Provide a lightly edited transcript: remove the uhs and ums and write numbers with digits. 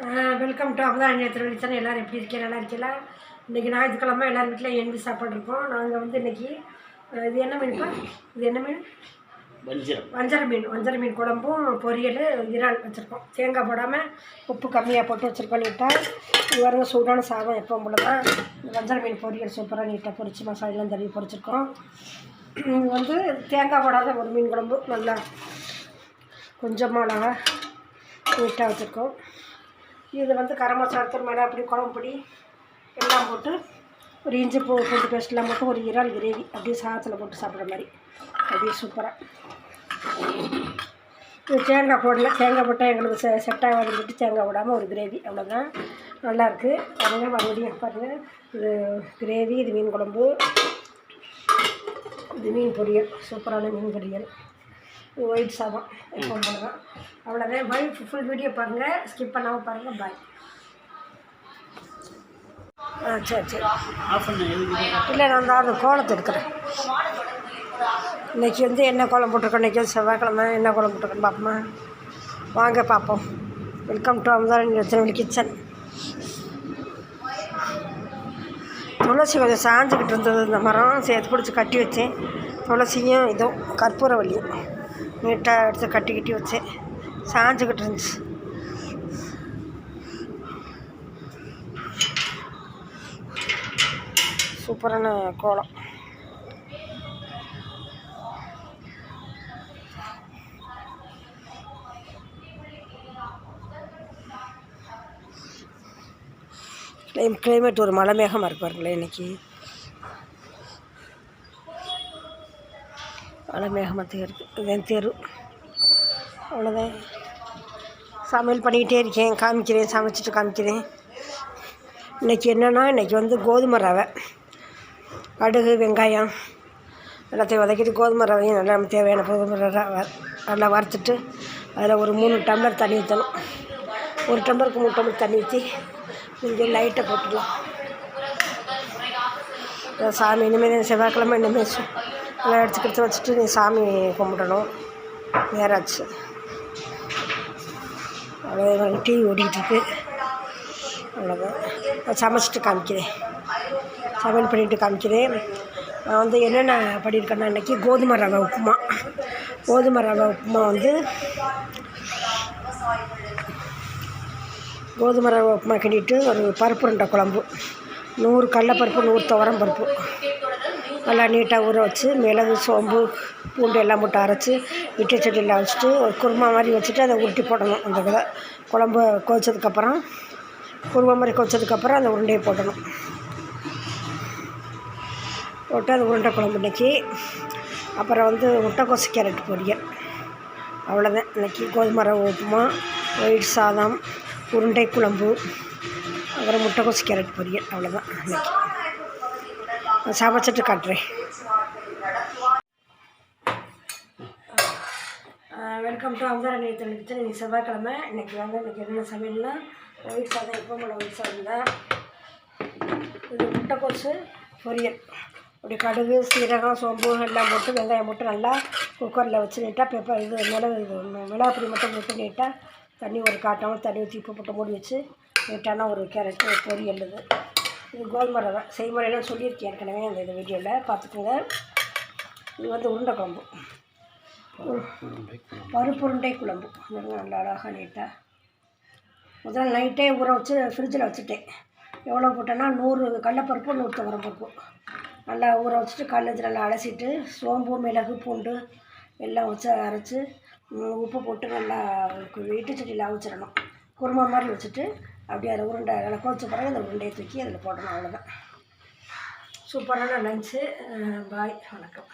Welcome to Amudha Nethiravazhi channel. எல்லோரும் எப்படி இருக்கீங்க? நல்லா இருக்கீங்களா? இன்றைக்கி ஞாயிற்றுக்கிழமை எல்லார் வீட்டில் எண்பி சாப்பாடு இருக்கும். நாங்கள் வந்து இன்றைக்கி இது என்ன மீன்ப்பா? இது என்ன மீன்? வஞ்சர மீன் குழம்பும் பொரியல் இறால் வச்சுருக்கோம். தேங்காய் போடாமல் உப்பு கம்மியாக போட்டு வச்சுருக்கோம். நீட்டாக இது வரைக்கும் சூடான சாதம் எப்பவும் போல தான். இந்த வஞ்சர மீன் பொரியல் சூப்பராக நீட்டாக பொரிச்சு மசாலாம் தடவி பொரிச்சிருக்கோம். இது வந்து தேங்காய் போடாத ஒரு மீன் குழம்பு நல்லா கொஞ்சமாக அழகாக நீட்டாக வச்சுருக்கோம். இது வந்து கரம் மசாலா மேலே அப்படி குழம்பு பொடி எல்லாம் போட்டு ஒரு இஞ்சி பூண்டு பேஸ்ட்லாம் போட்டு ஒரு இறால் கிரேவி அப்படியே சாதத்தில் போட்டு சாப்பிட்ற மாதிரி அப்படியே சூப்பராக. இது தேங்காய் போடல, தேங்காய் போட்டால் எங்களுக்கு செட் ஆகாதுன்னு சொல்லிட்டு தேங்காய் போடாமல் ஒரு கிரேவி, அவ்வளோதான். நல்லாயிருக்கு. பாருங்கள், மறுபடியும் பாருங்கள். இது கிரேவி, இது மீன் குழம்பு, இது மீன் பொரியல், சூப்பரான மீன் பொரியல், இது ஒயிட் சாதம் எப்பவும் போல தான். அவ்வளோதான். பாய். ஃபுல் வீடியோ பாருங்கள், ஸ்கிப் பண்ணாமல் பாருங்கள். பாய். சரி இல்லை, நான் தான் அந்த கோலத்தை எடுக்கிறேன். இன்றைக்கி வந்து என்ன கோலம் போட்டிருக்கோம்? இன்றைக்கி வந்து செவ்வாய்க்கிழமை. என்ன கோலம் போட்டிருக்கோன்னு பார்ப்போமா? வாங்க பார்ப்போம். Welcome to Amudha Nethiravazhi kitchen. துளசி கொஞ்சம் சாஞ்சிக்கிட்டு இருந்தது இந்த மரம், சேர்த்து பிடிச்சி கட்டி வச்சேன். துளசியும் இதுவும் கற்பூரவல்லியும் நீட்டாக எடுத்து கட்டி வச்சேன். சாஞ்சிக்கிட்டு இருந்துச்சு. சூப்பரான கோலம். கிளைமேட் ஒரு மழை மேகமாக இருப்பாருங்களே இன்றைக்கி. மழை மேகமாக இருக்குது. என் தெரு. அவ்வளோதான். சமையல் பண்ணிக்கிட்டே இருக்கேன், காமிக்கிறேன், சமைச்சிட்டு காமிக்கிறேன். இன்றைக்கி என்னென்னா, இன்றைக்கி வந்து கோதுமை ரவை, கடுகு, வெங்காயம் எல்லாத்தையும் வதக்கிட்டு கோதுமை ரவையும் நல்லா நம்ம தேவையான கோதுமை ரவை நல்லா வறுத்துட்டு அதில் ஒரு 3 டம்ளர் தண்ணி ஊற்றணும். 1 டம்ளருக்கு 3 டம்ளர் தண்ணி ஊற்றி கொஞ்சம் லைட்டை போட்டுடலாம். சாமி இனிமேல் செவ்வாய்க்கிழமை இனிமேல் எல்லாம் எடுத்துக்கிட்டு வச்சுட்டு நீ சாமி கும்பிடணும். நேராச்சு. அவ்வளோதான். டீ ஓடிக்கிட்டுருக்கு. அவ்வளோதான். நான் சமைச்சிட்டு காமிக்கிறேன், சமையல் பண்ணிவிட்டு காமிக்கிறேன். நான் வந்து என்னென்ன பண்ணியிருக்கேன்னா, இன்றைக்கி கோதுமை ரவை உப்புமா. கோதுமை ரவை உப்புமா வந்து கோதுமை ரவை உப்புமா கிண்டிட்டு ஒரு பருப்பு உருண்டை குழம்பு, 100 கடலைப்பருப்பு, 100 துவரம் பருப்பு நல்லா நீட்டாக ஊற வச்சு மிளகு, சோம்பு, பூண்டு எல்லாம் போட்டு அரைச்சி இட்லி சட்டியில் வச்சுட்டு ஒரு குருமா மாதிரி வச்சுட்டு அதை உருட்டி போடணும். அந்த குழம்பு கொதிச்சதுக்கப்புறம், குருமா மாதிரி கொதிச்சதுக்கப்புறம் அந்த உருண்டையை போடணும். போட்டு அது உருண்டை குழம்பு இன்றைக்கி. அப்புறம் வந்து முட்டைக்கோசு கேரட் பொரியல். அவ்வளோதான். இன்றைக்கி கோதுமை ரவை உப்புமா, ஒயிட் சாதம், உருண்டை குழம்பு, அப்புறம் முட்டைக்கோசு கேரட் பொரியல். அவ்வளோதான் இன்றைக்கி. நான் சமைச்சிட்டு காட்டுறேன். Welcome to Amudha Nethiravazhi kitchen. இன்றைக்கி செவ்வாய்க்கிழமை. இன்றைக்கி என்ன சமையல்னா, ஒயிட் சாதம், எப்பவும் போல ஒயிட் சாதம் தான். இது முட்டைக்கோசு பொரியல். அப்படி கடுகு, சீரகம், சோம்பு எல்லாம் போட்டு வெங்காயம் போட்டு நல்லா குக்கரில் வச்சு நீட்டாக மிளகாப்பொடி மட்டும் போட்டு நீட்டாக தண்ணி ஒரு காட்டாமல் தண்ணி ஊற்றி உப்பு போட்டு மூடி வச்சு நீட்டான ஒரு கேரட்டு பொரியல். இது கோதுமை ரவை செய்முறையெல்லாம் சொல்லியிருக்கேன் ஏற்கனவே இந்த வீடியோவில், பார்த்துக்கோங்க. இது வந்து உருண்டை குழம்பு, பருப்பு உருண்டை குழம்பு. நல்லா அழகாக நீட்டாக முதல்ல நைட்டே ஊற வச்சு ஃப்ரிட்ஜில் வச்சுட்டேன். எவ்வளோ போட்டேன்னா 100 கடலைப்பருப்பு, 100 துவரம் பருப்பு நல்லா ஊற வச்சுட்டு காலையில் நல்லா அலசிட்டு சோம்பு, மிளகு, பூண்டு எல்லாம் வச்சு அரைச்சி உப்பு போட்டு நல்லா இட்லி சட்டியில் அவிச்சிடணும். குருமா மாதிரி வச்சுட்டு அப்படியே அதை உருண்டை நல்லா கொதிச்ச பிறகு அந்த உருண்டையை தூக்கி அதில் போடணும். அவ்வளோதான். சூப்பரான லன்ச்சு. பாய். வணக்கம்.